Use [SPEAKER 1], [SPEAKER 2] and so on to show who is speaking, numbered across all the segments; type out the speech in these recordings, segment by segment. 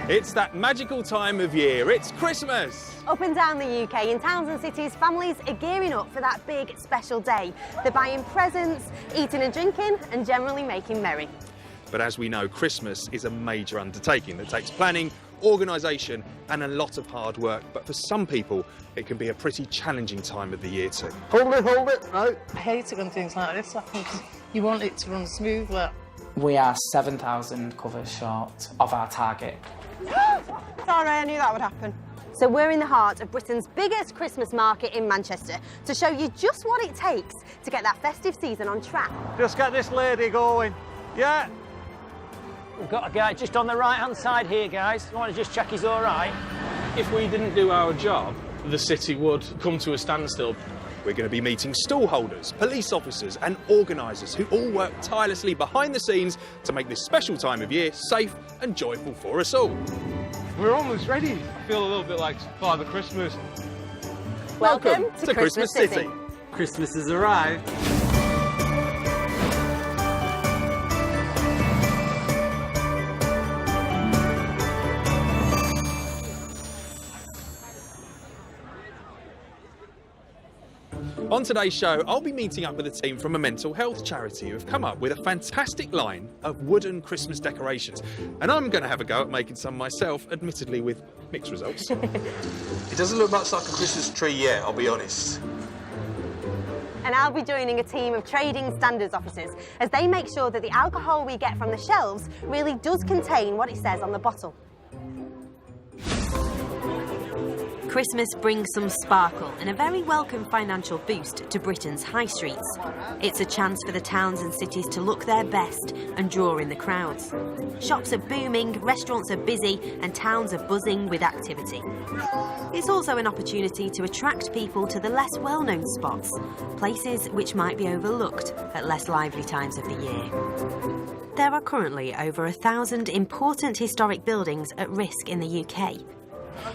[SPEAKER 1] It's that magical time of year. It's Christmas.
[SPEAKER 2] Up and down the UK, in towns and cities, families are gearing up for that big special day. They're buying presents, eating and drinking, and generally making merry.
[SPEAKER 1] But as we know, Christmas is a major undertaking that takes planning, organisation and a lot of hard work. But for some people, it can be a pretty challenging time of the year too.
[SPEAKER 3] Hold it, no.
[SPEAKER 4] I hate it when things like this happen because you want it to run smoothly.
[SPEAKER 5] We are 7,000 covers short of our target.
[SPEAKER 2] Sorry, I knew that would happen. So we're in the heart of Britain's biggest Christmas market in Manchester to show you just what it takes to get that festive season on track.
[SPEAKER 3] Just get this lady going. Yeah.
[SPEAKER 6] We've got a guy just on the right-hand side here, guys. You want to just check he's all right?
[SPEAKER 7] If we didn't do our job, the city would come to a standstill.
[SPEAKER 1] We're going to be meeting stall holders, police officers and organisers who all work tirelessly behind the scenes to make this special time of year safe and joyful for us all.
[SPEAKER 3] We're almost ready. I feel a little bit like Father Christmas.
[SPEAKER 2] Welcome to Christmas City.
[SPEAKER 3] Christmas has arrived.
[SPEAKER 1] On today's show, I'll be meeting up with a team from a mental health charity who have come up with a fantastic line of wooden Christmas decorations. And I'm going to have a go at making some myself, admittedly with mixed results.
[SPEAKER 8] It doesn't look much like a Christmas tree yet, I'll be honest.
[SPEAKER 2] And I'll be joining a team of trading standards officers as they make sure that the alcohol we get from the shelves really does contain what it says on the bottle. Christmas brings some sparkle and a very welcome financial boost to Britain's high streets. It's a chance for the towns and cities to look their best and draw in the crowds. Shops are booming, restaurants are busy, and towns are buzzing with activity. It's also an opportunity to attract people to the less well-known spots, places which might be overlooked at less lively times of the year. There are currently over 1,000 important historic buildings at risk in the UK.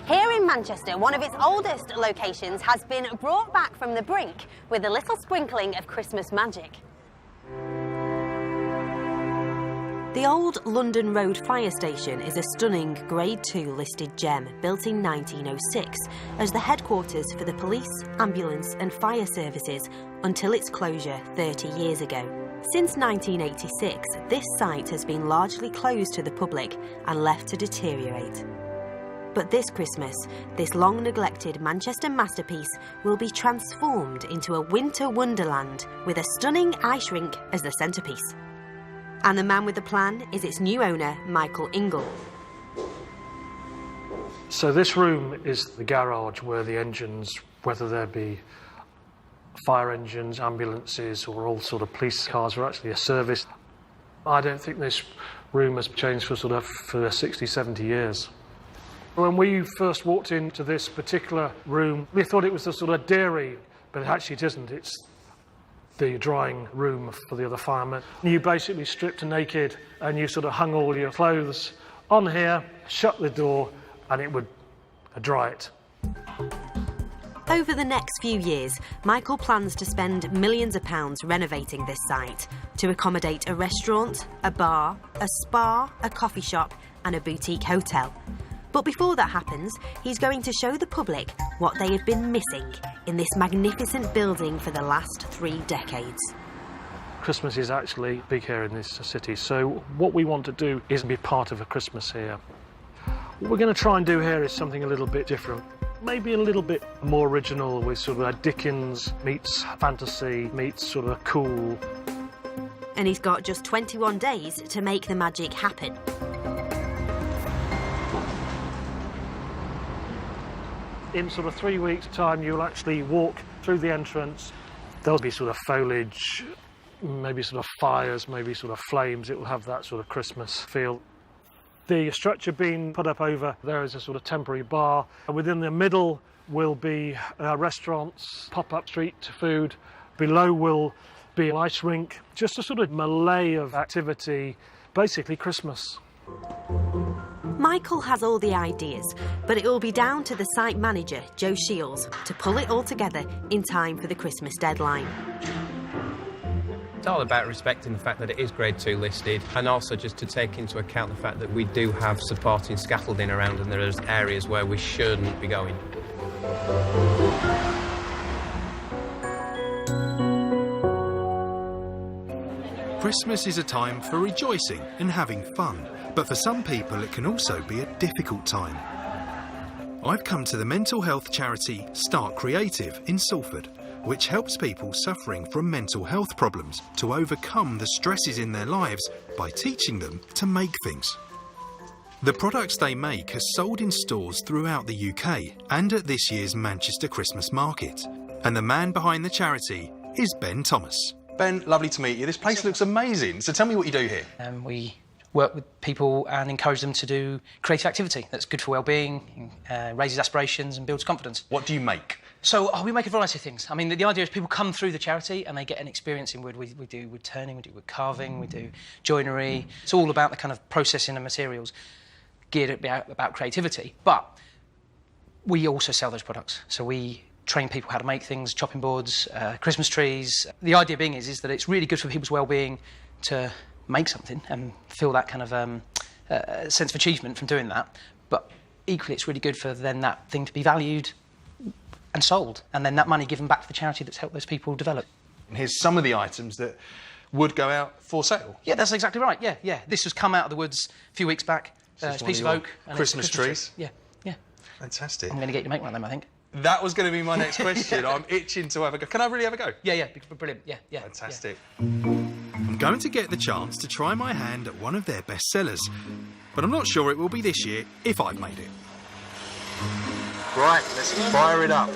[SPEAKER 2] Here in Manchester, one of its oldest locations has been brought back from the brink with a little sprinkling of Christmas magic. The old London Road Fire Station is a stunning Grade 2 listed gem built in 1906 as the headquarters for the police, ambulance and fire services until its closure 30 years ago. Since 1986, this site has been largely closed to the public and left to deteriorate. But this Christmas, this long-neglected Manchester masterpiece will be transformed into a winter wonderland with a stunning ice rink as the centrepiece. And the man with the plan is its new owner, Michael Ingle.
[SPEAKER 9] So this room is the garage where the engines, whether there be fire engines, ambulances or all sort of police cars, are actually serviced. I don't think this room has changed for 60, 70 years. When we first walked into this particular room, we thought it was a sort of dairy, but actually it isn't. It's the drying room for the other firemen. You basically stripped naked and you sort of hung all your clothes on here, shut the door, and it would dry it.
[SPEAKER 2] Over the next few years, Michael plans to spend millions of pounds renovating this site to accommodate a restaurant, a bar, a spa, a coffee shop and a boutique hotel. But before that happens, he's going to show the public what they have been missing in this magnificent building for the last 3 decades.
[SPEAKER 9] Christmas is actually big here in this city, so what we want to do is be part of a Christmas here. What we're going to try and do here is something a little bit different. Maybe a little bit more original with sort of like Dickens meets fantasy meets sort of cool.
[SPEAKER 2] And he's got just 21 days to make the magic happen.
[SPEAKER 9] In sort of 3 weeks' time, you'll actually walk through the entrance. There'll be sort of foliage, maybe sort of fires, maybe sort of flames. It will have that sort of Christmas feel. The structure being put up over there is a sort of temporary bar. Within the middle will be restaurants, pop-up street food. Below will be an ice rink. Just a sort of melee of activity, basically Christmas.
[SPEAKER 2] Michael has all the ideas, but it will be down to the site manager, Joe Shields, to pull it all together in time for the Christmas deadline.
[SPEAKER 3] It's all about respecting the fact that it is Grade 2 listed, and also just to take into account the fact that we do have supporting scaffolding around, and there are areas where we shouldn't be going.
[SPEAKER 1] Christmas is a time for rejoicing and having fun, but for some people it can also be a difficult time. I've come to the mental health charity Start Creative in Salford, which helps people suffering from mental health problems to overcome the stresses in their lives by teaching them to make things. The products they make are sold in stores throughout the UK and at this year's Manchester Christmas market. And the man behind the charity is Ben Thomas. Ben, lovely to meet you. This place looks amazing. So tell me what you do here.
[SPEAKER 10] We work with people and encourage them to do creative activity that's good for well-being, raises aspirations and builds confidence.
[SPEAKER 1] What do you make?
[SPEAKER 10] So we make a variety of things. I mean, the idea is people come through the charity and they get an experience in wood. We do wood turning, we do wood carving, we do joinery. It's all about the kind of processing of materials geared about creativity. But we also sell those products. So we train people how to make things, chopping boards, Christmas trees. The idea being is that it's really good for people's well-being to make something and feel that kind of sense of achievement from doing that. But equally, it's really good for then that thing to be valued and sold, and then that money given back to the charity that's helped those people develop.
[SPEAKER 1] And here's some of the items that would go out for sale.
[SPEAKER 10] Yeah, that's exactly right. Yeah. This has come out of the woods a few weeks back. It's a piece of oak. And
[SPEAKER 1] Christmas trees.
[SPEAKER 10] Yeah.
[SPEAKER 1] Fantastic.
[SPEAKER 10] I'm going to get you to make one of them, I think.
[SPEAKER 1] That was going to be my next question. I'm itching to have a go. Can I really have a go?
[SPEAKER 10] Yeah, brilliant. Yeah.
[SPEAKER 1] Fantastic. I'm going to get the chance to try my hand at one of their best sellers, but I'm not sure it will be this year if I've made it.
[SPEAKER 8] Right, let's fire it up.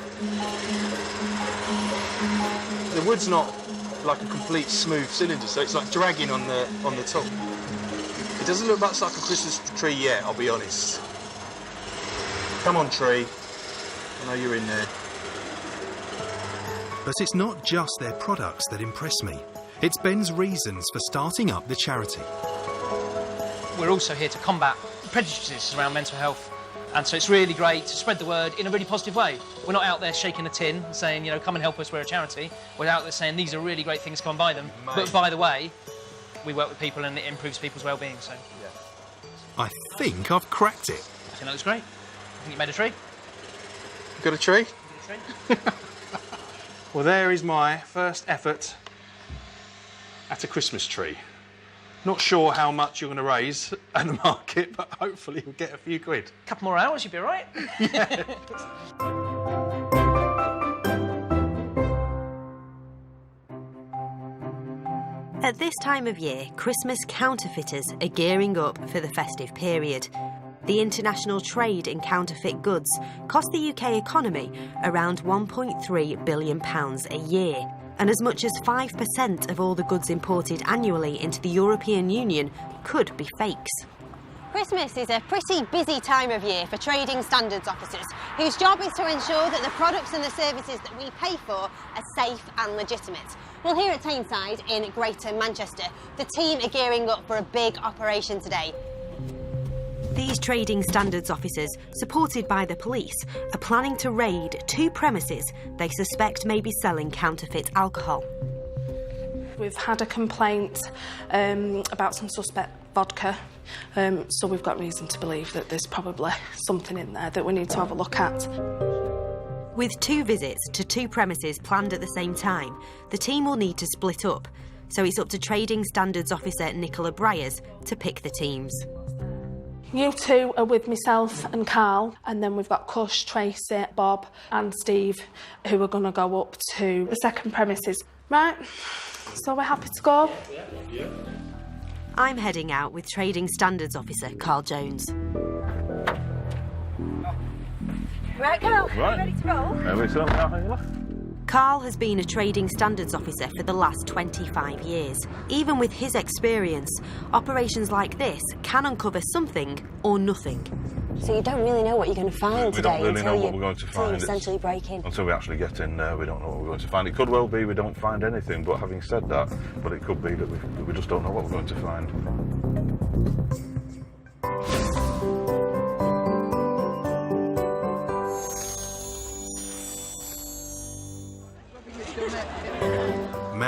[SPEAKER 8] The wood's not like a complete smooth cylinder, so it's like dragging on the top. It doesn't look much like a Christmas tree yet, I'll be honest. Come on, tree. I know you're in there.
[SPEAKER 1] But it's not just their products that impress me. It's Ben's reasons for starting up the charity.
[SPEAKER 10] We're also here to combat prejudices around mental health, and so it's really great to spread the word in a really positive way. We're not out there shaking a tin and saying, you know, come and help us, we're a charity. We're out there saying these are really great things, come and buy them. Mate. But by the way, we work with people and it improves people's well-being, so... Yeah.
[SPEAKER 1] I think I've cracked it.
[SPEAKER 10] I think that looks great. I think you made a tree.
[SPEAKER 8] You got a tree?
[SPEAKER 7] Well, there is my first effort at a Christmas tree. Not sure how much you're going to raise at the market, but hopefully you'll get a few quid.
[SPEAKER 10] A couple more hours, you'll be all right.
[SPEAKER 7] Yeah.
[SPEAKER 2] At this time of year, Christmas counterfeiters are gearing up for the festive period. The international trade in counterfeit goods cost the UK economy around £1.3 billion a year, and as much as 5% of all the goods imported annually into the European Union could be fakes.
[SPEAKER 11] Christmas is a pretty busy time of year for trading standards officers, whose job is to ensure that the products and the services that we pay for are safe and legitimate. Well, here at Tameside in Greater Manchester, the team are gearing up for a big operation today.
[SPEAKER 2] These trading standards officers, supported by the police, are planning to raid 2 premises they suspect may be selling counterfeit alcohol.
[SPEAKER 12] We've had a complaint about some suspect vodka, so we've got reason to believe that there's probably something in there that we need to have a look at.
[SPEAKER 2] With 2 visits to 2 premises planned at the same time, the team will need to split up, so it's up to Trading Standards Officer Nicola Bryers to pick the teams.
[SPEAKER 12] You 2 are with myself and Carl, and then we've got Cush, Tracy, Bob and Steve, who are going to go up to the second premises. Right, so we're happy to go?
[SPEAKER 2] Yeah. I'm heading out with Trading Standards Officer Carl Jones.
[SPEAKER 11] Right, Carl, right. Ready to roll?
[SPEAKER 2] Carl has been a Trading Standards Officer for the last 25 years. Even with his experience, operations like this can uncover something or nothing.
[SPEAKER 11] So you don't really know what you're going to find today?
[SPEAKER 13] We don't really know what we're going to find.
[SPEAKER 11] Essentially break in.
[SPEAKER 13] Until we actually get in there, we don't know what we're going to find. It could well be we don't find anything, but having said that, but it could be that we just don't know what we're going to find.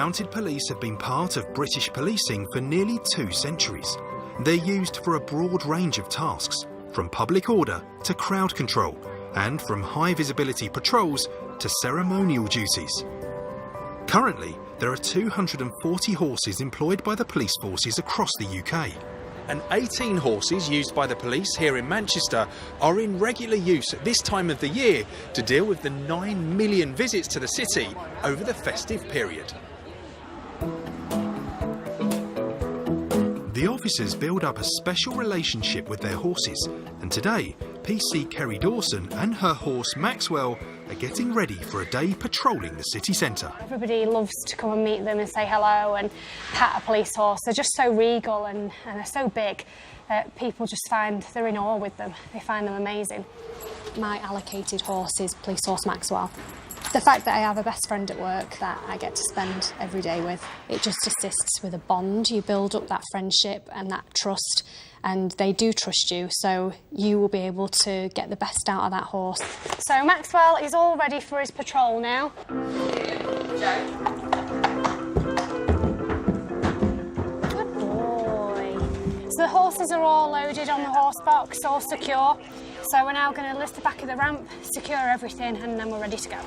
[SPEAKER 14] mounted police have been part of British policing for nearly 2 centuries. They're used for a broad range of tasks, from public order to crowd control, and from high visibility patrols to ceremonial duties. Currently, there are 240 horses employed by the police forces across the UK.
[SPEAKER 1] And 18 horses used by the police here in Manchester are in regular use at this time of the year to deal with the 9 million visits to the city over the festive period.
[SPEAKER 14] The officers build up a special relationship with their horses, and today, PC Kerry Dawson and her horse Maxwell are getting ready for a day patrolling the city centre.
[SPEAKER 15] Everybody loves to come and meet them and say hello and pat a police horse. They're just so regal and they're so big that people just find they're in awe with them. They find them amazing. My allocated horse is Police Horse Maxwell. The fact that I have a best friend at work that I get to spend every day with, it just assists with a bond. You build up that friendship and that trust, and they do trust you, so you will be able to get the best out of that horse. So Maxwell is all ready for his patrol now. Good boy. So the horses are all loaded on the horse box, all secure. So we're now going to lift the back of the ramp, secure everything, and then we're ready to go.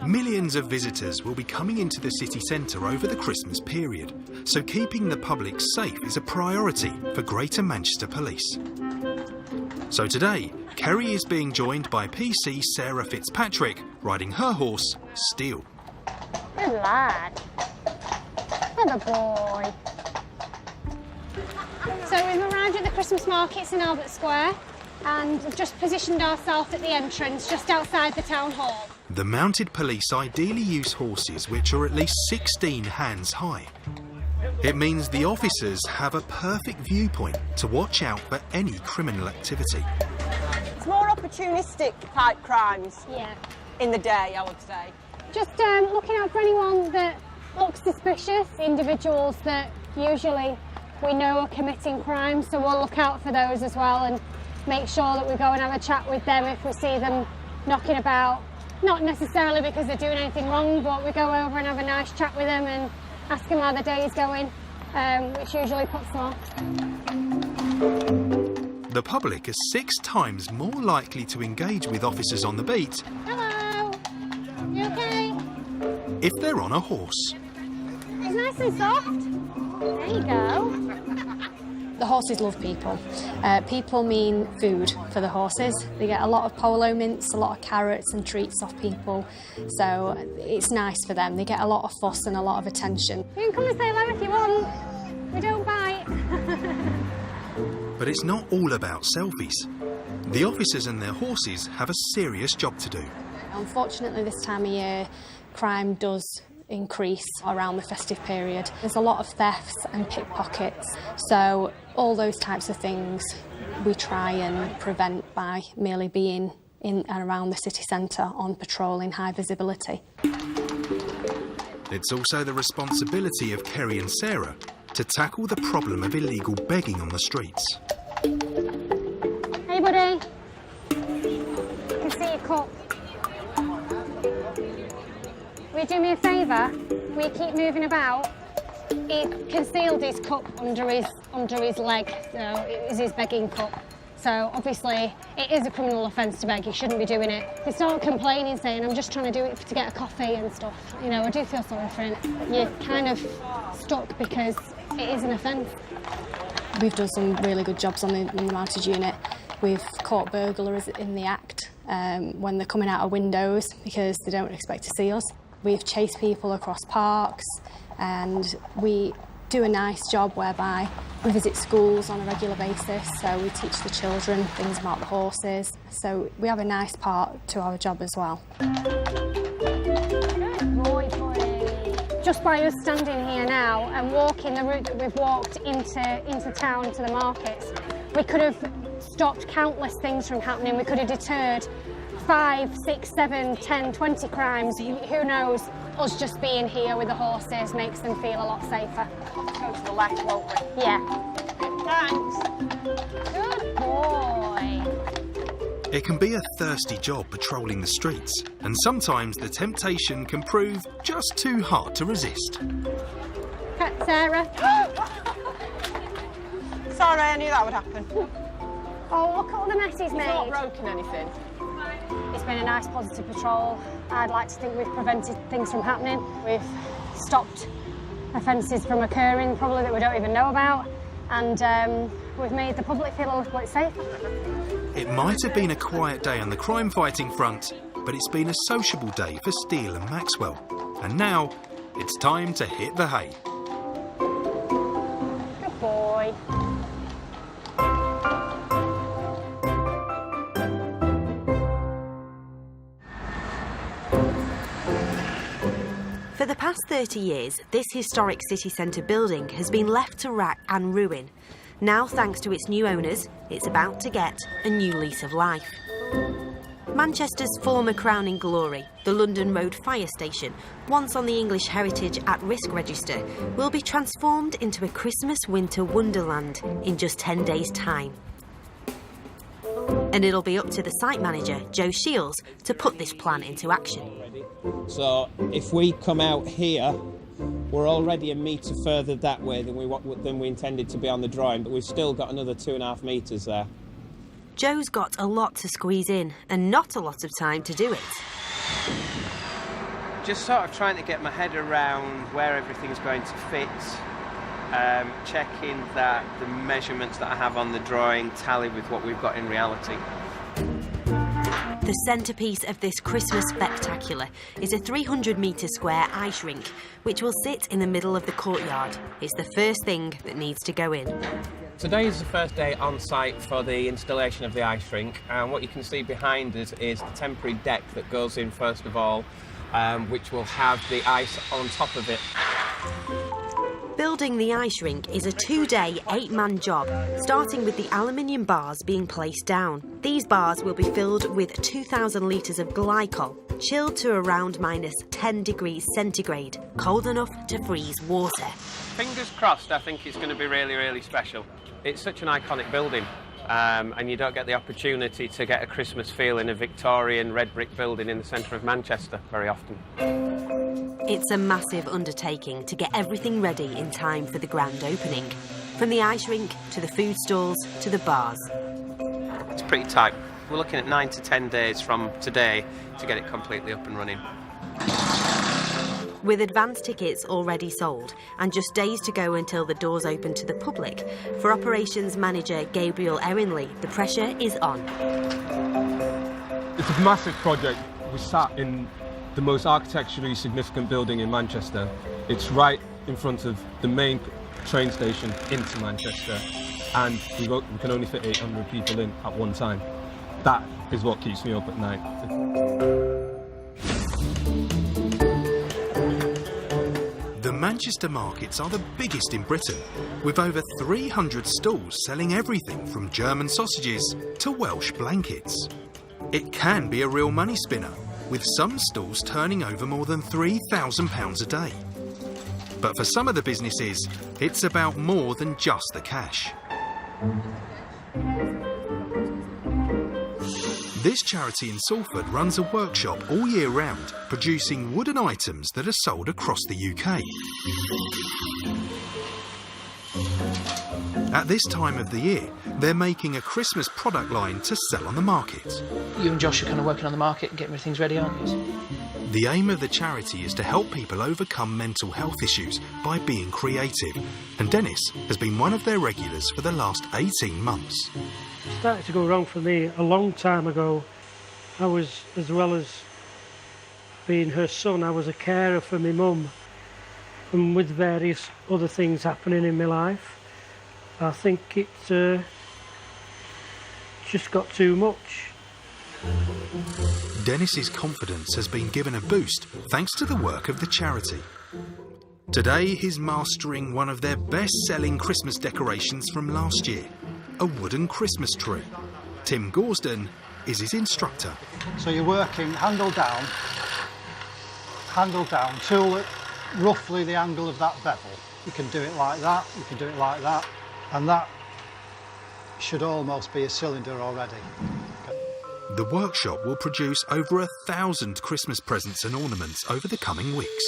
[SPEAKER 14] Millions of visitors will be coming into the city centre over the Christmas period, so keeping the public safe is a priority for Greater Manchester Police. So today, Kerry is being joined by PC Sarah Fitzpatrick, riding her horse, Steel.
[SPEAKER 15] Good lad. Good boy. So we've arrived at the Christmas markets in Albert Square and we've just positioned ourselves at the entrance just outside the town hall.
[SPEAKER 14] The mounted police ideally use horses which are at least 16 hands high. It means the officers have a perfect viewpoint to watch out for any criminal activity.
[SPEAKER 16] It's more opportunistic type crimes in the day, I would say.
[SPEAKER 15] Just looking out for anyone that looks suspicious, individuals that usually we know are committing crimes, so we'll look out for those as well and make sure that we go and have a chat with them if we see them knocking about. Not necessarily because they're doing anything wrong, but we go over and have a nice chat with them and ask them how the day is going, which usually puts them off.
[SPEAKER 14] The public are 6 times more likely to engage with officers on the beat.
[SPEAKER 15] Hello, you okay?
[SPEAKER 14] If they're on a horse.
[SPEAKER 15] It's nice and soft. There you go. The horses love people. People mean food for the horses. They get a lot of polo mints, a lot of carrots and treats off people. So it's nice for them. They get a lot of fuss and a lot of attention. You can come and say hello if you want. We don't bite.
[SPEAKER 14] But it's not all about selfies. The officers and their horses have a serious job to do.
[SPEAKER 15] Unfortunately, this time of year, crime does increase around the festive period. There's a lot of thefts and pickpockets, so all those types of things we try and prevent by merely being in and around the city centre on patrol in high visibility.
[SPEAKER 14] It's also the responsibility of Kerry and Sarah to tackle the problem of illegal begging on the streets.
[SPEAKER 15] Hey buddy, I can see your cup. Will you do me a favour? Will you keep moving about? He concealed his cup under his leg, so it is his begging cup. So obviously it is a criminal offence to beg, you shouldn't be doing it. They start complaining, saying I'm just trying to do it to get a coffee and stuff. You know, I do feel sorry for him. You're kind of stuck because it is an offence. We've done some really good jobs on the mounted unit. We've caught burglars in the act when they're coming out of windows because they don't expect to see us. We've chased people across parks and we do a nice job whereby we visit schools on a regular basis, so we teach the children things about the horses. So we have a nice part to our job as well. Just by us standing here now and walking the route that we've walked into town to the markets, we could have stopped countless things from happening. We could have deterred 5, 6, 7, 10, 20 crimes. Who knows? Us just being here with the horses makes them feel a lot safer.
[SPEAKER 16] Go to the left, won't we?
[SPEAKER 15] Yeah.
[SPEAKER 16] Thanks.
[SPEAKER 15] Good boy.
[SPEAKER 14] It can be a thirsty job patrolling the streets, and sometimes the temptation can prove just too hard to resist.
[SPEAKER 15] Sarah.
[SPEAKER 16] Sorry, I knew that would happen.
[SPEAKER 15] Oh, look at all the mess he's
[SPEAKER 16] You've
[SPEAKER 15] made.
[SPEAKER 16] not broken anything.
[SPEAKER 15] It's been a nice positive patrol. I'd like to think we've prevented things from happening. We've stopped offences from occurring, probably that we don't even know about, and we've made the public feel a little bit safer.
[SPEAKER 14] It might have been a quiet day on the crime-fighting front, but it's been a sociable day for Steele and Maxwell. And now, it's time to hit the hay.
[SPEAKER 15] Good boy.
[SPEAKER 2] For the past 30 years, this historic city centre building has been left to rack and ruin. Now, thanks to its new owners, it's about to get a new lease of life. Manchester's former crowning glory, the London Road Fire Station, once on the English Heritage at-risk register, will be transformed into a Christmas winter wonderland in just 10 days' time. And it'll be up to the site manager, Joe Shields, to put this plan into action.
[SPEAKER 17] So if we come out here, we're already a metre further that way than we intended to be on the drawing, but we've still got another 2.5 metres there.
[SPEAKER 2] Joe's got a lot to squeeze in and not a lot of time to do it.
[SPEAKER 3] Just sort of trying to get my head around where everything's going to fit, checking that the measurements that I have on the drawing tally with what we've got in reality.
[SPEAKER 2] The centrepiece of this Christmas spectacular is a 300-metre square ice rink, which will sit in the middle of the courtyard. It's the first thing that needs to go in.
[SPEAKER 3] Today is the first day on site for the installation of the ice rink, and what you can see behind us is the temporary deck that goes in first of all, which will have the ice on top of it.
[SPEAKER 2] Building the ice rink is a 2-day, 8-man job, starting with the aluminium bars being placed down. These bars will be filled with 2,000 litres of glycol, chilled to around minus 10 degrees centigrade, cold enough to freeze water.
[SPEAKER 3] Fingers crossed, I think it's going to be really, really special. It's such an iconic building, and you don't get the opportunity to get a Christmas feel in a Victorian red brick building in the centre of Manchester very often.
[SPEAKER 2] It's a massive undertaking to get everything ready in time for the grand opening. From the ice rink, to the food stalls, to the bars.
[SPEAKER 3] It's pretty tight. We're looking at 9 to 10 days from today to get it completely up and running.
[SPEAKER 2] With advance tickets already sold and just days to go until the doors open to the public, for operations manager Gabriel Erinley, the pressure is on.
[SPEAKER 18] It's a massive project. We sat in the most architecturally significant building in Manchester. It's right in front of the main train station into Manchester, and we can only fit 800 people in at one time. That is what keeps me up at night.
[SPEAKER 14] The Manchester markets are the biggest in Britain, with over 300 stalls selling everything from German sausages to Welsh blankets. It can be a real money spinner, with some stalls turning over more than £3,000 a day. But for some of the businesses, it's about more than just the cash. This charity in Salford runs a workshop all year round, producing wooden items that are sold across the UK. At this time of the year, they're making a Christmas product line to sell on the market.
[SPEAKER 10] You and Josh are kind of working on the market and getting things ready, aren't you?
[SPEAKER 14] The aim of the charity is to help people overcome mental health issues by being creative, and Dennis has been one of their regulars for the last 18 months.
[SPEAKER 9] It started to go wrong for me a long time ago. I was, as well as being her son, I was a carer for my mum, and with various other things happening in my life, I think it just got too much.
[SPEAKER 14] Dennis's confidence has been given a boost thanks to the work of the charity. Today he's mastering one of their best-selling Christmas decorations from last year, a wooden Christmas tree. Tim Gorsden is his instructor.
[SPEAKER 19] So you're working handle down, tool at roughly the angle of that bevel. You can do it like that, you can do it like that, and that should almost be a cylinder already.
[SPEAKER 14] The workshop will produce over 1,000 Christmas presents and ornaments over the coming weeks.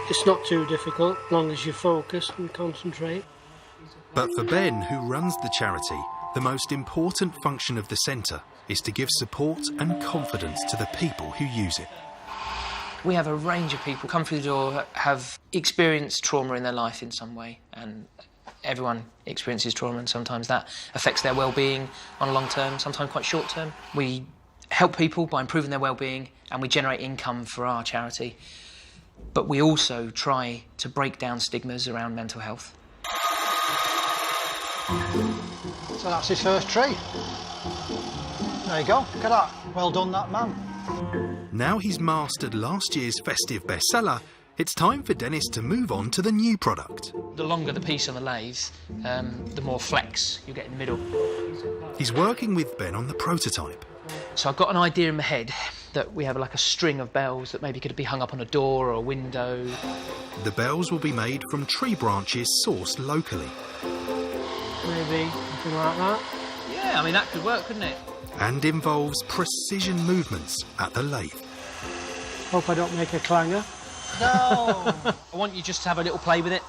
[SPEAKER 9] It's not too difficult, as long as you focus and concentrate.
[SPEAKER 14] But for Ben, who runs the charity, the most important function of the centre is to give support and confidence to the people who use it.
[SPEAKER 10] We have a range of people come through the door, have experienced trauma in their life in some way, and everyone experiences trauma, and sometimes that affects their well-being on a long term, sometimes quite short term. We help people by improving their well-being, and we generate income for our charity. But we also try to break down stigmas around mental health.
[SPEAKER 19] So that's his first tree. There you go, look at that. Well done, that man.
[SPEAKER 14] Now he's mastered last year's festive bestseller, it's time for Dennis to move on to the new product.
[SPEAKER 10] The longer the piece on the lathe, the more flex you get in the middle.
[SPEAKER 14] He's working with Ben on the prototype.
[SPEAKER 10] So I've got an idea in my head that we have like a string of bells that maybe could be hung up on a door or a window.
[SPEAKER 14] The bells will be made from tree branches sourced locally.
[SPEAKER 9] Maybe something like that.
[SPEAKER 10] Yeah, I mean, that could work, couldn't it?
[SPEAKER 14] And involves precision movements at the lathe.
[SPEAKER 9] Hope I don't make a clanger.
[SPEAKER 10] No! I want you just to have a little play with it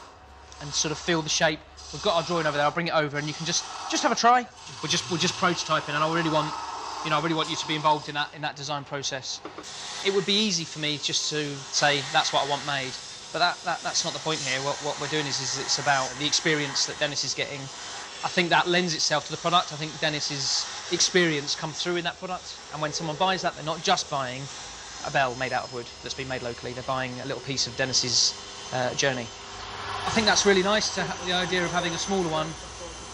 [SPEAKER 10] and sort of feel the shape. We've got our drawing over there, I'll bring it over and you can just have a try. We're just prototyping, and I really want you to be involved in that design process. It would be easy for me just to say that's what I want made, but that's not the point here. What we're doing is it's about the experience that Dennis is getting. I think that lends itself to the product. I think Dennis's experience comes through in that product, and when someone buys that, they're not just buying a bell made out of wood that's been made locally, they're buying a little piece of Dennis's journey. I think that's really nice, to have the idea of having a smaller one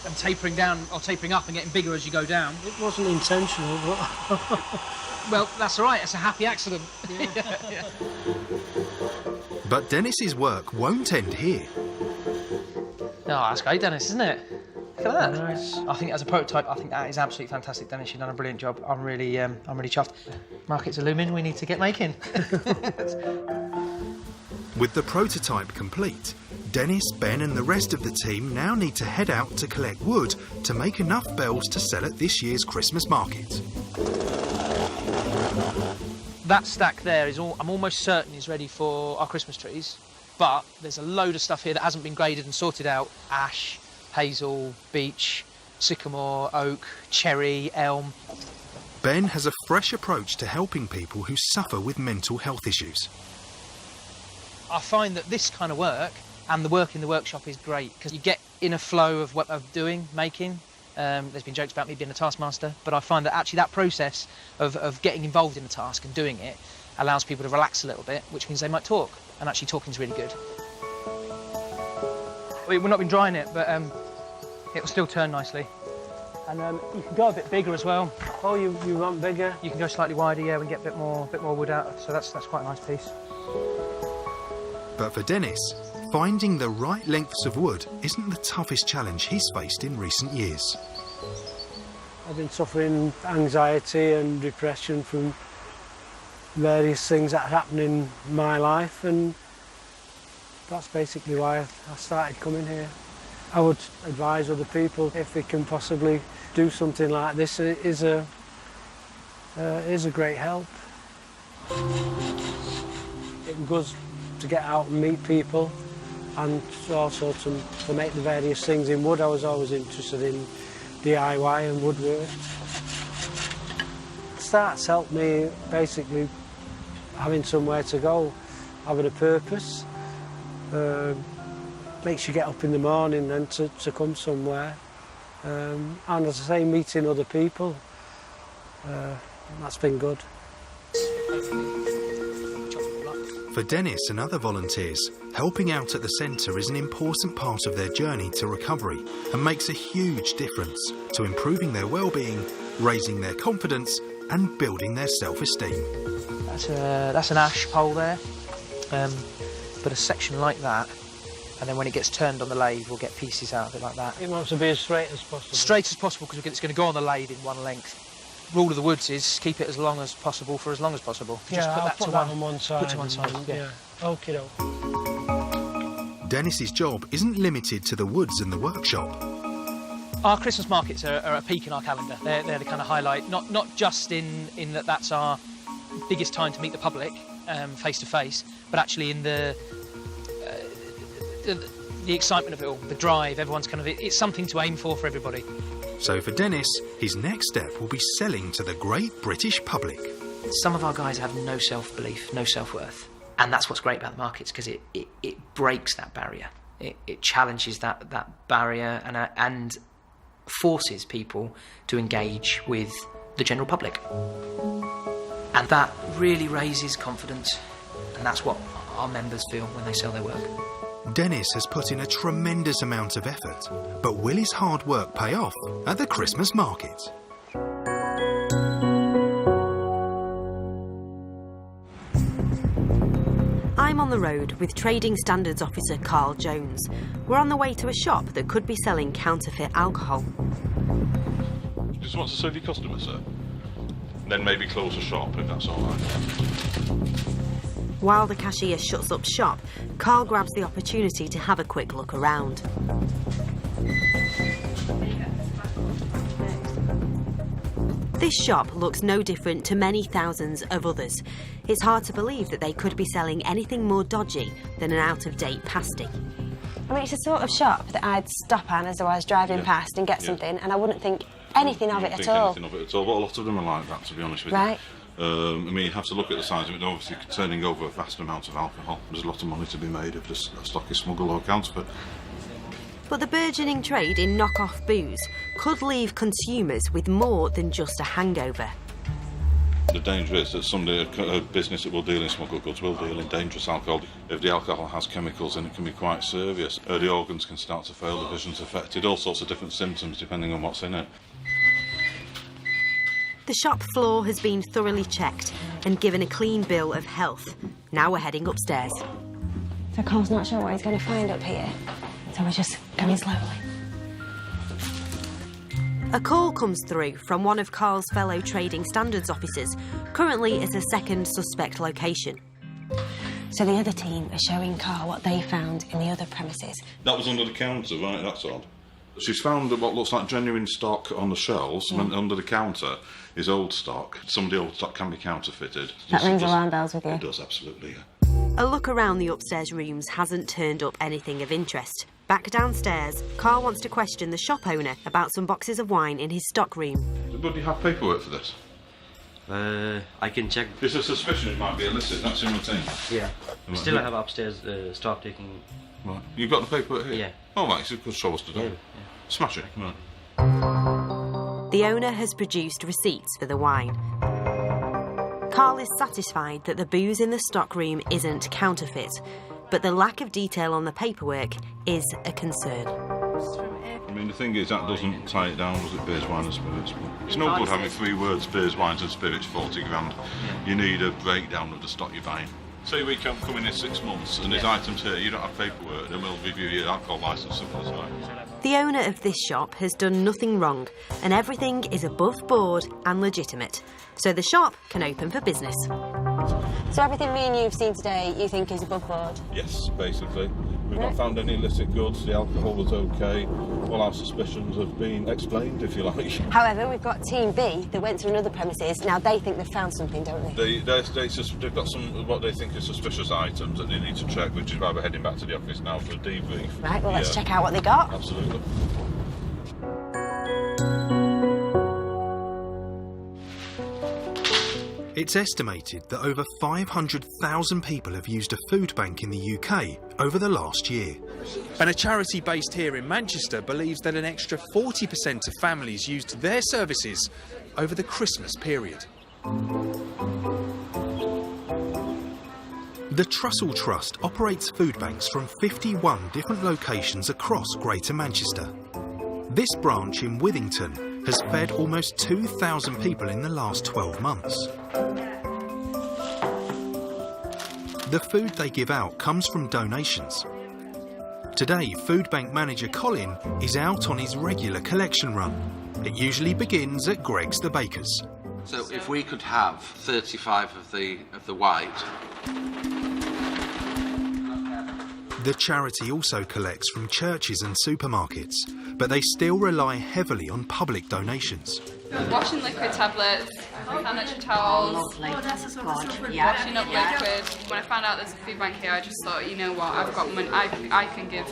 [SPEAKER 10] and tapering down or tapering up and getting bigger as you go down.
[SPEAKER 9] It wasn't intentional, but...
[SPEAKER 10] Well, that's all right, it's a happy accident. Yeah.
[SPEAKER 14] But Dennis's work won't end here.
[SPEAKER 10] Oh, that's great, Dennis, isn't it? Look at that.
[SPEAKER 9] Nice.
[SPEAKER 10] I think as a prototype, I think that is absolutely fantastic, Dennis. You've done a brilliant job. I'm really chuffed. Markets are looming. We need to get making.
[SPEAKER 14] With the prototype complete, Dennis, Ben and the rest of the team now need to head out to collect wood to make enough bells to sell at this year's Christmas market.
[SPEAKER 10] That stack there is I'm almost certain is ready for our Christmas trees, but there's a load of stuff here that hasn't been graded and sorted out. Ash, hazel, beech, sycamore, oak, cherry, elm.
[SPEAKER 14] Ben has a fresh approach to helping people who suffer with mental health issues.
[SPEAKER 10] I find that this kind of work and the work in the workshop is great because you get in a flow of what I'm doing, making. There's been jokes about me being a taskmaster, but I find that actually that process of getting involved in the task and doing it allows people to relax a little bit, which means they might talk, and actually talking's really good. We've not been drying it, but it will still turn nicely. And you can go a bit bigger as well.
[SPEAKER 9] Oh, you want bigger?
[SPEAKER 10] You can go slightly wider, yeah, and get a bit more wood out, so that's quite a nice piece.
[SPEAKER 14] But for Dennis, finding the right lengths of wood isn't the toughest challenge he's faced in recent years.
[SPEAKER 9] I've been suffering anxiety and depression from various things that happen in my life, and that's basically why I started coming here. I would advise other people, if they can possibly do something like this, it is a great help. It goes to get out and meet people, and also to make the various things in wood. I was always interested in DIY and woodwork. That's helped me basically having somewhere to go, having a purpose. Makes you get up in the morning then to come somewhere. And as I say, meeting other people, that's been good.
[SPEAKER 14] For Dennis and other volunteers, helping out at the centre is an important part of their journey to recovery and makes a huge difference to improving their well-being, raising their confidence and building their self-esteem.
[SPEAKER 10] That's an ash pole there, but a section like that, and then when it gets turned on the lathe, we'll get pieces out of it like that.
[SPEAKER 9] It wants to be as straight as possible.
[SPEAKER 10] Straight as possible, because it's going to go on the lathe in one length. Rule of the woods is keep it as long as possible for as long as possible.
[SPEAKER 9] Yeah,
[SPEAKER 10] just
[SPEAKER 9] put that on one side.
[SPEAKER 10] Put it to one side, yeah.
[SPEAKER 9] Okie doke.
[SPEAKER 14] Dennis's job isn't limited to the woods and the workshop.
[SPEAKER 10] Our Christmas markets are a peak in our calendar. They're the kind of highlight, not just in that that's our biggest time to meet the public face to face, but actually in the excitement of it all, the drive. Everyone's it's something to aim for everybody.
[SPEAKER 14] So for Dennis, his next step will be selling to the great British public.
[SPEAKER 10] Some of our guys have no self-belief, no self-worth, and that's what's great about the markets, because it breaks that barrier. It challenges that barrier and forces people to engage with the general public. And that really raises confidence, and that's what our members feel when they sell their work.
[SPEAKER 14] Dennis has put in a tremendous amount of effort, but will his hard work pay off at the Christmas market?
[SPEAKER 2] I'm on the road with Trading Standards Officer Carl Jones. We're on the way to a shop that could be selling counterfeit alcohol.
[SPEAKER 13] Just wants to serve your customers, sir. Then maybe close the shop if that's all right.
[SPEAKER 2] While the cashier shuts up shop, Carl grabs the opportunity to have a quick look around. This shop looks no different to many thousands of others. It's hard to believe that they could be selling anything more dodgy than an out-of-date pasty.
[SPEAKER 11] I mean, it's a sort of shop that I'd stop at as I was driving past and get something, and I wouldn't think anything of it at all.
[SPEAKER 13] Anything of it at all, but a lot of them are like that, to be honest with you.
[SPEAKER 11] Right.
[SPEAKER 13] I mean, you have to look at the size of it. Obviously, turning over a vast amount of alcohol. There's a lot of money to be made if the stock is smuggled or counterfeit.
[SPEAKER 2] But the burgeoning trade in knock-off booze could leave consumers with more than just a hangover.
[SPEAKER 13] The danger is that a business that will deal in smuggled goods will deal in dangerous alcohol. If the alcohol has chemicals in it, can be quite serious. The organs can start to fail, the vision's affected, all sorts of different symptoms depending on what's in it.
[SPEAKER 2] The shop floor has been thoroughly checked and given a clean bill of health. Now we're heading upstairs.
[SPEAKER 11] So Carl's not sure what he's going to find up here, so we're just going slowly.
[SPEAKER 2] A call comes through from one of Carl's fellow Trading Standards officers, currently at a second suspect location.
[SPEAKER 11] So the other team are showing Carl what they found in the other premises.
[SPEAKER 13] That was under the counter, right? That's odd. She's found what looks like genuine stock on the shelves, and under the counter is old stock. Some of the old stock can be counterfeited.
[SPEAKER 11] That rings alarm bells with you?
[SPEAKER 13] It does, absolutely, yeah.
[SPEAKER 2] A look around the upstairs rooms hasn't turned up anything of interest. Back downstairs, Carl wants to question the shop owner about some boxes of wine in his stock room.
[SPEAKER 13] But do you have paperwork for this?
[SPEAKER 20] I can check.
[SPEAKER 13] There's a suspicion it might be illicit, that's in routine.
[SPEAKER 20] Yeah. Still I have upstairs stock taking...
[SPEAKER 13] Right. You've got the paperwork here?
[SPEAKER 20] Yeah.
[SPEAKER 13] Oh, right, so you could show us today.
[SPEAKER 20] Yeah.
[SPEAKER 13] Smash it. Right.
[SPEAKER 2] The owner has produced receipts for the wine. Carl is satisfied that the booze in the stockroom isn't counterfeit, but the lack of detail on the paperwork is a concern.
[SPEAKER 13] I mean, the thing is, that doesn't tie it down, does it, beers, wine and spirits? But it's no good having 3 words, beers, wines and spirits, 40 grand. You need a breakdown of the stock you're buying. Say we can come in 6 months and there's items here, you don't have paperwork, then we'll review your alcohol licence, simple as that.
[SPEAKER 2] The owner of this shop has done nothing wrong, and everything is above board and legitimate, so the shop can open for business.
[SPEAKER 11] So everything me and you've seen today, you think is above board?
[SPEAKER 13] Yes, basically. We've not found any illicit goods, the alcohol was okay, all our suspicions have been explained, if you like.
[SPEAKER 11] However, we've got Team B that went to another premises. Now they think they've found something, don't they?
[SPEAKER 13] They've got some what they think are suspicious items that they need to check, which is why we're heading back to the office now for a debrief.
[SPEAKER 11] Right, well, let's check out what they got.
[SPEAKER 13] Absolutely.
[SPEAKER 14] It's estimated that over 500,000 people have used a food bank in the UK over the last year.
[SPEAKER 1] And a charity based here in Manchester believes that an extra 40% of families used their services over the Christmas period.
[SPEAKER 14] The Trussell Trust operates food banks from 51 different locations across Greater Manchester. This branch in Withington has fed almost 2,000 people in the last 12 months. The food they give out comes from donations. Today, food bank manager Colin is out on his regular collection run. It usually begins at Greg's the Baker's.
[SPEAKER 21] So if we could have 35 of the white.
[SPEAKER 14] The charity also collects from churches and supermarkets, but they still rely heavily on public donations.
[SPEAKER 4] Washing liquid tablets, sanitary towels, washing up liquid. When I found out there's a food bank here, I just thought, you know what, I've got money, I can give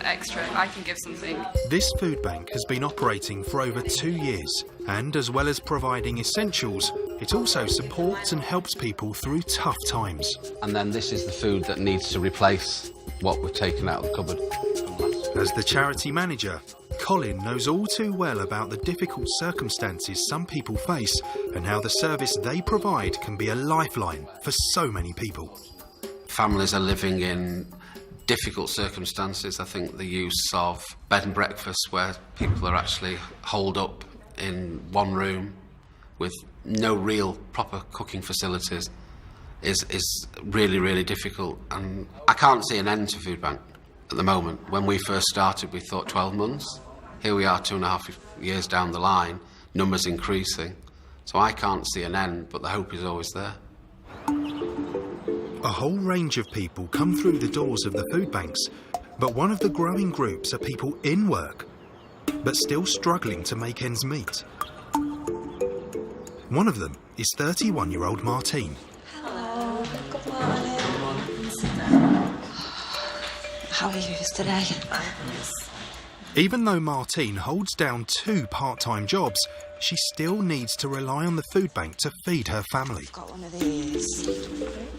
[SPEAKER 4] extra, I can give something.
[SPEAKER 14] This food bank has been operating for over 2 years, and as well as providing essentials, it also supports and helps people through tough times.
[SPEAKER 21] And then this is the food that needs to replace what we've taken out of the cupboard.
[SPEAKER 14] As the charity manager, Colin knows all too well about the difficult circumstances some people face and how the service they provide can be a lifeline for so many people.
[SPEAKER 21] Families are living in difficult circumstances. I think the use of bed and breakfast where people are actually holed up in one room with no real proper cooking facilities is really, really difficult. And I can't see an end to Food Bank at the moment. When we first started, we thought 12 months. Here we are 2.5 years down the line, numbers increasing. So I can't see an end, but the hope is always there.
[SPEAKER 14] A whole range of people come through the doors of the food banks, but one of the growing groups are people in work, but still struggling to make ends meet. One of them is 31-year-old Martine.
[SPEAKER 22] Hello, good morning. How are you today?
[SPEAKER 14] Even though Martine holds down 2 part-time jobs, she still needs to rely on the food bank to feed her family.
[SPEAKER 22] I've got one of these.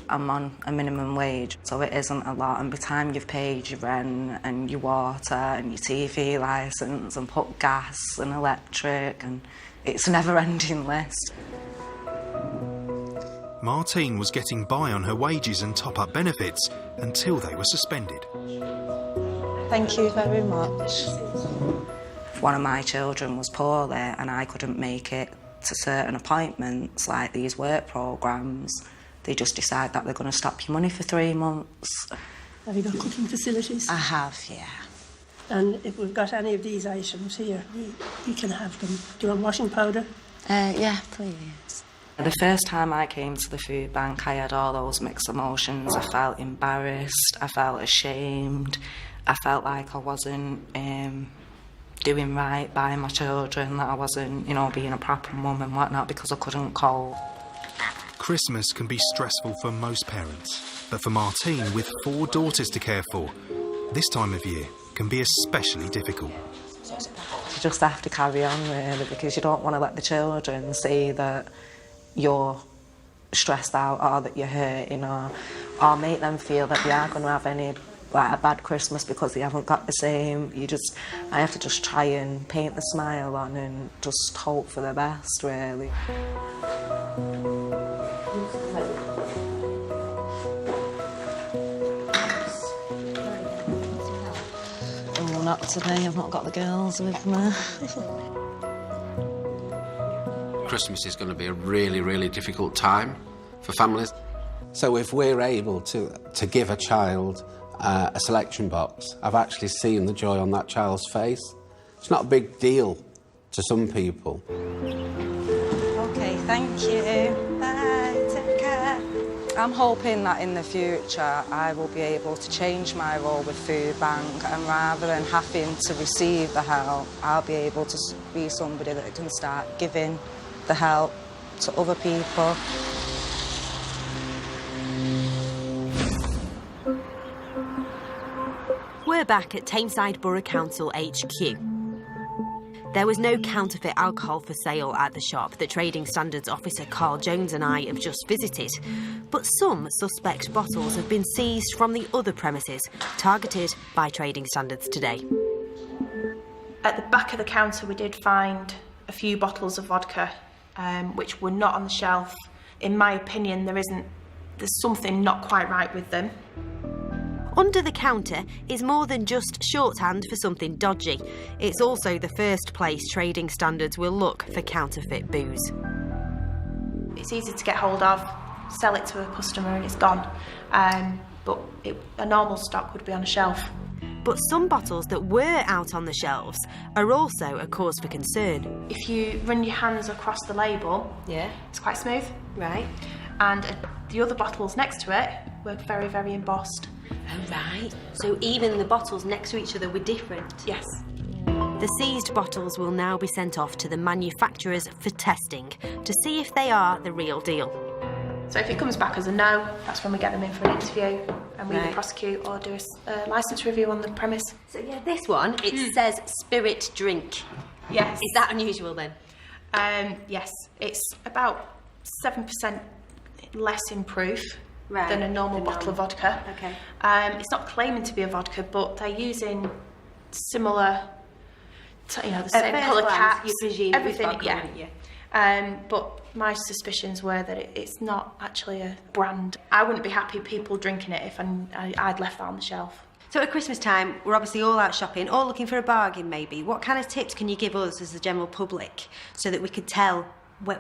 [SPEAKER 22] I'm on a minimum wage, so it isn't a lot, and by the time you've paid your rent and your water and your TV licence and put gas and electric, and it's a never-ending list.
[SPEAKER 14] Martine was getting by on her wages and top-up benefits until they were suspended.
[SPEAKER 22] Thank you very much. If one of my children was poorly and I couldn't make it to certain appointments, like these work programmes, they just decide that they're going to stop your money for 3 months.
[SPEAKER 23] Have you got cooking facilities?
[SPEAKER 22] I have, yeah.
[SPEAKER 23] And if we've got any of these items here, we can have them. Do you want washing powder?
[SPEAKER 22] Yeah, please. The first time I came to the food bank, I had all those mixed emotions. I felt embarrassed, I felt ashamed, I felt like I wasn't doing right by my children, that I wasn't, being a proper mum and whatnot because I couldn't cope.
[SPEAKER 14] Christmas can be stressful for most parents, but for Martine, with 4 daughters to care for, this time of year can be especially difficult.
[SPEAKER 22] You just have to carry on, really, because you don't want to let the children see that you're stressed out or that you're hurting, or make them feel that they are going to have a bad Christmas because they haven't got the same. I have to just try and paint the smile on and just hope for the best, really. Oh, not today, I've not got the girls with me.
[SPEAKER 21] Christmas is going to be a really, really difficult time for families. So if we're able to give a child a selection box, I've actually seen the joy on that child's face. It's not a big deal to some people.
[SPEAKER 22] OK, thank you. Bye, take care. I'm hoping that in the future I will be able to change my role with Food Bank, and rather than having to receive the help, I'll be able to be somebody that can start giving the help to other people.
[SPEAKER 2] We're back at Tameside Borough Council HQ. There was no counterfeit alcohol for sale at the shop that Trading Standards Officer Carl Jones and I have just visited, but some suspect bottles have been seized from the other premises targeted by Trading Standards today.
[SPEAKER 24] At the back of the counter we did find a few bottles of vodka which were not on the shelf. In my opinion, there's something not quite right with them.
[SPEAKER 2] Under the counter is more than just shorthand for something dodgy. It's also the first place Trading Standards will look for counterfeit booze.
[SPEAKER 24] It's easy to get hold of, sell it to a customer and it's gone. But a normal stock would be on a shelf.
[SPEAKER 2] But some bottles that were out on the shelves are also a cause for concern.
[SPEAKER 24] If you run your hands across the label, it's quite smooth.
[SPEAKER 2] Right.
[SPEAKER 24] And the other bottles next to it were very, very embossed.
[SPEAKER 2] Oh, right. So even the bottles next to each other were different?
[SPEAKER 24] Yes.
[SPEAKER 2] The seized bottles will now be sent off to the manufacturers for testing to see if they are the real deal.
[SPEAKER 24] So if it comes back as a no, that's when we get them in for an interview and we either
[SPEAKER 2] Right.
[SPEAKER 24] prosecute or do a licence review on the premise.
[SPEAKER 2] So yeah, this one, it says spirit drink.
[SPEAKER 24] Yes.
[SPEAKER 2] Is that unusual then?
[SPEAKER 24] Yes, it's about 7% less in proof than a normal bottle of vodka.
[SPEAKER 2] Okay.
[SPEAKER 24] It's not claiming to be a vodka, but they're using similar, the
[SPEAKER 2] At
[SPEAKER 24] same
[SPEAKER 2] first
[SPEAKER 24] colour
[SPEAKER 2] glance,
[SPEAKER 24] caps,
[SPEAKER 2] you presume it was
[SPEAKER 24] everything.
[SPEAKER 2] vodka,
[SPEAKER 24] Yeah.
[SPEAKER 2] wouldn't you?
[SPEAKER 24] But my suspicions were that it's not actually a brand. I wouldn't be happy people drinking it if I'd left that on the shelf.
[SPEAKER 2] So at Christmas time, we're obviously all out shopping, all looking for a bargain maybe. What kind of tips can you give us as the general public so that we could tell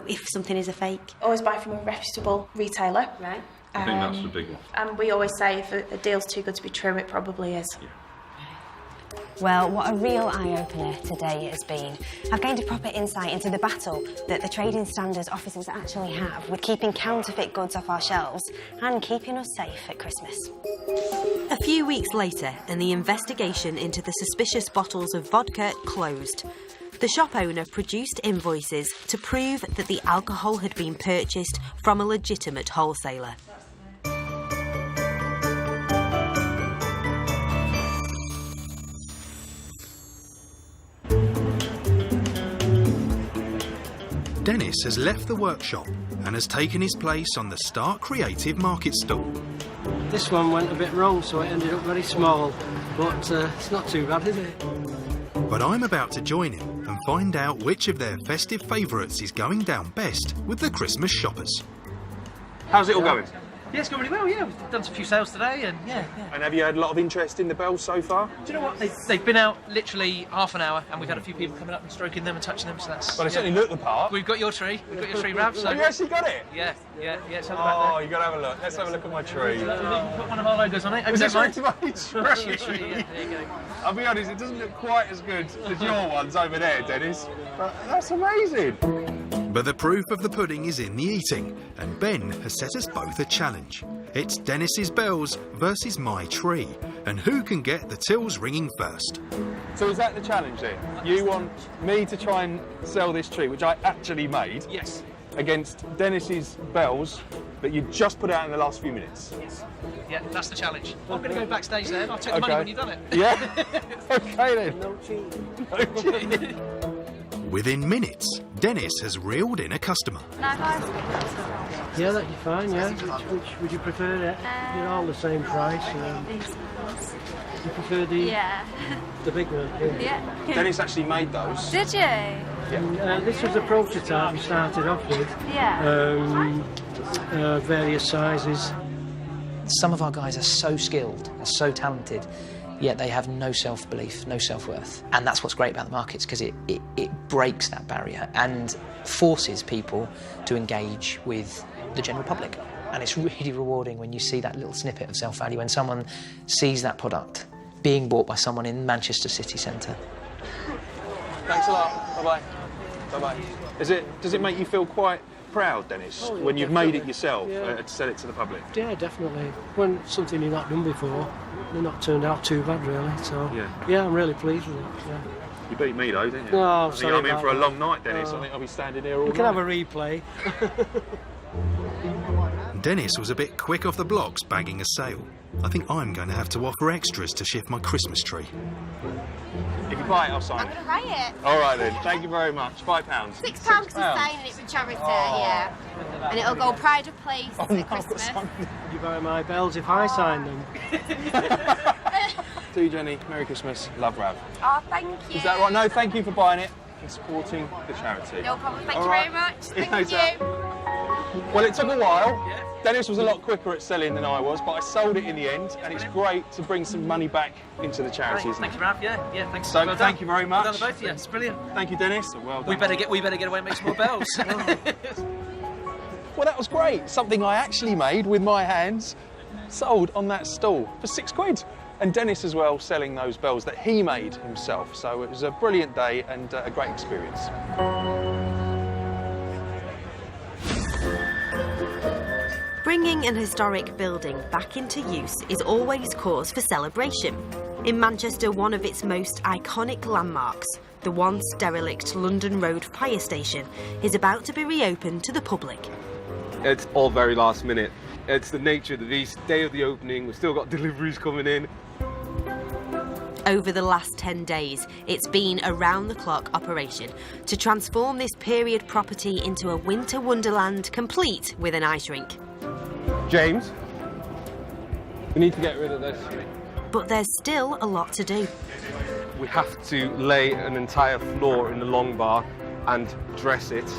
[SPEAKER 2] if something is a fake?
[SPEAKER 24] Always buy from a reputable retailer.
[SPEAKER 2] Right.
[SPEAKER 13] I think that's the big one.
[SPEAKER 24] And we always say if a deal's too good to be true, it probably is.
[SPEAKER 11] Well, what a real eye-opener today it has been. I've gained a proper insight into the battle that the trading standards officers actually have with keeping counterfeit goods off our shelves and keeping us safe at Christmas.
[SPEAKER 2] A few weeks later, and the investigation into the suspicious bottles of vodka closed. The shop owner produced invoices to prove that the alcohol had been purchased from a legitimate wholesaler.
[SPEAKER 14] Dennis has left the workshop and has taken his place on the Start Creative Market stall.
[SPEAKER 5] This one went a bit wrong, so it ended up very small, but it's not too bad, is it?
[SPEAKER 14] But I'm about to join him and find out which of their festive favourites is going down best with the Christmas shoppers.
[SPEAKER 1] How's it all going?
[SPEAKER 10] Yeah, it's going really well, yeah. We've done a few sales today and yeah.
[SPEAKER 1] And have you had a lot of interest in the bells so far?
[SPEAKER 10] Do you know what? They've been out literally half an hour and we've had a few people coming up and stroking them and touching them, so that's...
[SPEAKER 1] Well, they certainly look the part.
[SPEAKER 10] We've got your tree. We've got your tree, Rav. So...
[SPEAKER 1] Have you actually got it?
[SPEAKER 10] Yeah, it's on the back there.
[SPEAKER 1] Oh, you got to have a look. Let's have a look at my tree.
[SPEAKER 10] You can put one of our logos on it.
[SPEAKER 1] Was this
[SPEAKER 10] Don't
[SPEAKER 1] right
[SPEAKER 10] mind.
[SPEAKER 1] to my tree?
[SPEAKER 10] That's your tree, yeah. There you go.
[SPEAKER 1] I'll be honest, it doesn't look quite as good as your ones over there, Dennis. But that's amazing.
[SPEAKER 14] But the proof of the pudding is in the eating, and Ben has set us both a challenge. It's Dennis's bells versus my tree, and who can get the tills ringing first.
[SPEAKER 1] So is that the challenge then? You want me to try and sell this tree, which I actually made,
[SPEAKER 10] yes,
[SPEAKER 1] against Dennis's bells that you just put out in the last few minutes?
[SPEAKER 10] Yes. Yeah, that's the challenge. I'm going to go backstage then. I'll take the money when you've done it.
[SPEAKER 1] Yeah? Okay then.
[SPEAKER 5] No cheating.
[SPEAKER 1] No cheating.
[SPEAKER 14] Within minutes, Dennis has reeled in a customer.
[SPEAKER 5] Yeah, that'd be fine, yeah. Which would you prefer? They're all the same price. You prefer the big one?
[SPEAKER 4] Yeah.
[SPEAKER 1] Dennis actually made those.
[SPEAKER 4] Did you?
[SPEAKER 1] Yeah.
[SPEAKER 5] This was a prototype we started off with.
[SPEAKER 4] Yeah.
[SPEAKER 5] Various sizes.
[SPEAKER 10] Some of our guys are so skilled, are so talented, yet they have no self-belief, no self-worth. And that's what's great about the markets, because it breaks that barrier and forces people to engage with the general public. And it's really rewarding when you see that little snippet of self-value, when someone sees that product being bought by someone in Manchester city centre.
[SPEAKER 1] Thanks a lot. Bye-bye. Bye-bye. Does it make you feel quite proud, Dennis,
[SPEAKER 5] Oh, yeah,
[SPEAKER 1] when you've made it
[SPEAKER 5] definitely.
[SPEAKER 1] yourself
[SPEAKER 5] Yeah.
[SPEAKER 1] to sell it to the public?
[SPEAKER 5] Yeah, definitely. When something you've not done before, they're not turned out too bad, really. So, yeah, I'm really pleased with it. Yeah.
[SPEAKER 1] You beat me though, didn't you?
[SPEAKER 5] No,
[SPEAKER 1] I think
[SPEAKER 5] sorry
[SPEAKER 1] I'm in
[SPEAKER 5] about
[SPEAKER 1] for a
[SPEAKER 5] that.
[SPEAKER 1] long night, Dennis.
[SPEAKER 5] Oh.
[SPEAKER 1] I think I'll be standing here all
[SPEAKER 5] We
[SPEAKER 1] night.
[SPEAKER 5] can have a replay.
[SPEAKER 14] Dennis was a bit quick off the blocks bagging a sale. I think I'm going to have to offer extras to shift my Christmas tree.
[SPEAKER 1] If you buy it, I'll sign it.
[SPEAKER 11] I'm going to buy it.
[SPEAKER 1] All right then. Thank you very much. £5.
[SPEAKER 11] £6 to sign it for charity, yeah. And it'll go pride of place at Christmas.
[SPEAKER 5] You buy my bells if I sign them.
[SPEAKER 1] To you, Jenny. Merry Christmas. Love, Rav.
[SPEAKER 11] Oh, thank you.
[SPEAKER 1] Is that right? No, thank you for buying it and supporting the charity.
[SPEAKER 11] No problem. Thank
[SPEAKER 1] All
[SPEAKER 11] you
[SPEAKER 1] right.
[SPEAKER 11] very much.
[SPEAKER 1] See you
[SPEAKER 11] Thank
[SPEAKER 1] later.
[SPEAKER 11] you.
[SPEAKER 1] Well, it took a while. Dennis was a lot quicker at selling than I was, but I sold it in the end, and it's great to bring some money back into the charity, isn't
[SPEAKER 10] Thank
[SPEAKER 1] it?
[SPEAKER 10] you, Rav. Yeah, thanks.
[SPEAKER 1] So,
[SPEAKER 10] Well
[SPEAKER 1] thank
[SPEAKER 10] done.
[SPEAKER 1] you very much.
[SPEAKER 10] Well done to both of you. It's brilliant.
[SPEAKER 1] Thank you, Dennis. Well done.
[SPEAKER 10] We better get away and make some more bells.
[SPEAKER 1] Well, that was great. Something I actually made with my hands, sold on that stall for £6. And Dennis as well, selling those bells that he made himself. So it was a brilliant day and a great experience.
[SPEAKER 2] Bringing an historic building back into use is always cause for celebration. In Manchester, one of its most iconic landmarks, the once derelict London Road Fire Station, is about to be reopened to the public.
[SPEAKER 18] It's all very last minute. It's the nature of the beast. Day of the opening, we've still got deliveries coming in.
[SPEAKER 2] Over the last 10 days, it's been a round-the-clock operation to transform this period property into a winter wonderland complete with an ice rink.
[SPEAKER 18] James, we need to get rid of this.
[SPEAKER 2] But there's still a lot to do.
[SPEAKER 18] We have to lay an entire floor in the long bar and dress it.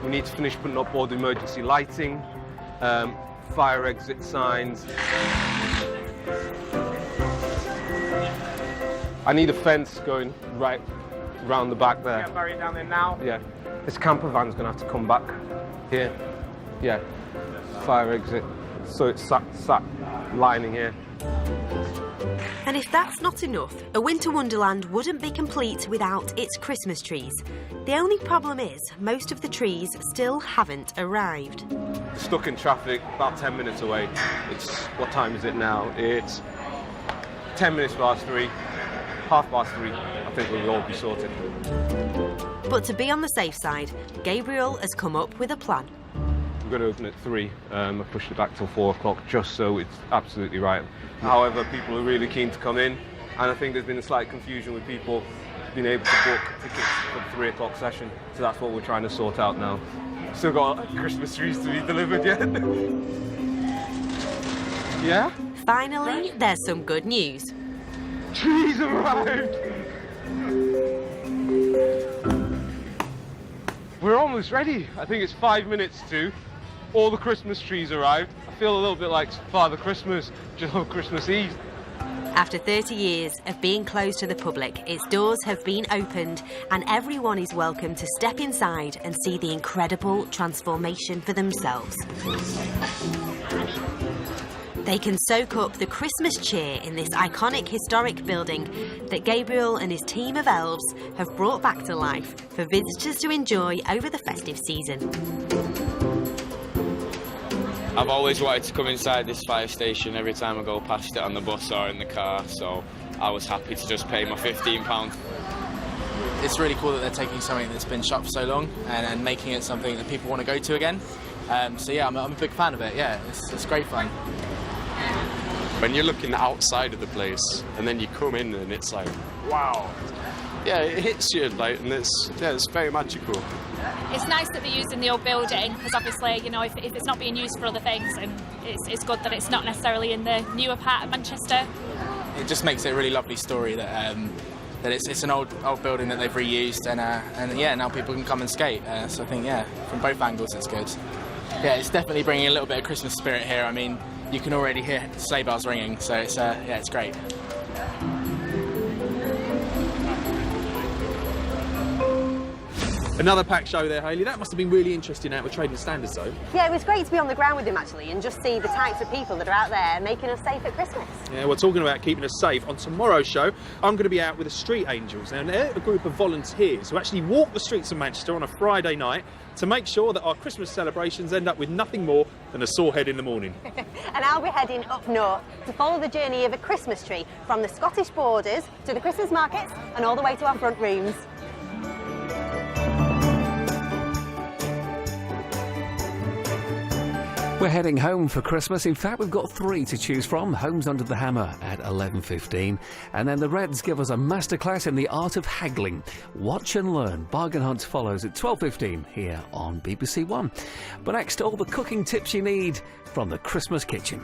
[SPEAKER 18] We need to finish putting up all the emergency lighting, fire exit signs. I need a fence going right round the back there.
[SPEAKER 17] Yeah, buried down there now.
[SPEAKER 18] Yeah. This camper van's going to have to come back here. Yeah. Fire exit. So it's sat lining here.
[SPEAKER 2] And if that's not enough, a winter wonderland wouldn't be complete without its Christmas trees. The only problem is most of the trees still haven't arrived.
[SPEAKER 18] Stuck in traffic, about 10 minutes away. What time is it now? It's 10 minutes past 3. 3:30, I think we'll all be sorted.
[SPEAKER 2] But to be on the safe side, Gabriel has come up with a plan.
[SPEAKER 18] We're going to open at 3. I pushed it back till 4 o'clock just so it's absolutely right. However, people are really keen to come in, and I think there's been a slight confusion with people being able to book tickets for the 3 o'clock session. So that's what we're trying to sort out now. Still got Christmas trees to be delivered yet. Yeah?
[SPEAKER 2] Finally, there's some good news.
[SPEAKER 18] Trees arrived! We're almost ready. I think it's 5 minutes to. All the Christmas trees arrived. I feel a little bit like Father Christmas, just on Christmas Eve.
[SPEAKER 2] After 30 years of being closed to the public, its doors have been opened and everyone is welcome to step inside and see the incredible transformation for themselves. They can soak up the Christmas cheer in this iconic historic building that Gabriel and his team of elves have brought back to life for visitors to enjoy over the festive season.
[SPEAKER 6] I've always wanted to come inside this fire station every time I go past it on the bus or in the car, so I was happy to just pay my £15.
[SPEAKER 7] It's really cool that they're taking something that's been shut for so long and making it something that people want to go to again. So yeah, I'm a big fan of it. Yeah, it's great fun.
[SPEAKER 8] When you're looking outside of the place and then you come in and it's like, wow. Yeah, it hits you, like, and it's very magical.
[SPEAKER 12] It's nice that they're using the old building because obviously, you know, if it's not being used for other things, then it's good that it's not necessarily in the newer part of Manchester.
[SPEAKER 7] It just makes it a really lovely story that it's an old building that they've reused and yeah, now people can come and skate. So I think, yeah, from both angles it's good. Yeah, it's definitely bringing a little bit of Christmas spirit here. I mean, you can already hear sleigh bells ringing, so it's yeah, it's great.
[SPEAKER 1] Another packed show there, Hayley. That must have been really interesting out with Trading Standards, though.
[SPEAKER 11] Yeah, it was great to be on the ground with him, actually, and just see the types of people that are out there making us safe at Christmas.
[SPEAKER 1] Yeah, we're talking about keeping us safe. On tomorrow's show, I'm going to be out with the Street Angels. Now, they're a group of volunteers who actually walk the streets of Manchester on a Friday night to make sure that our Christmas celebrations end up with nothing more than a sore head in the morning.
[SPEAKER 11] And I'll be heading up north to follow the journey of a Christmas tree from the Scottish borders to the Christmas markets and all the way to our front rooms.
[SPEAKER 25] We're heading home for Christmas. In fact, we've got 3 to choose from. Homes Under the Hammer at 11:15. And then the Reds give us a masterclass in the art of haggling. Watch and learn. Bargain Hunt follows at 12:15 here on BBC One. But next, all the cooking tips you need from the Christmas kitchen.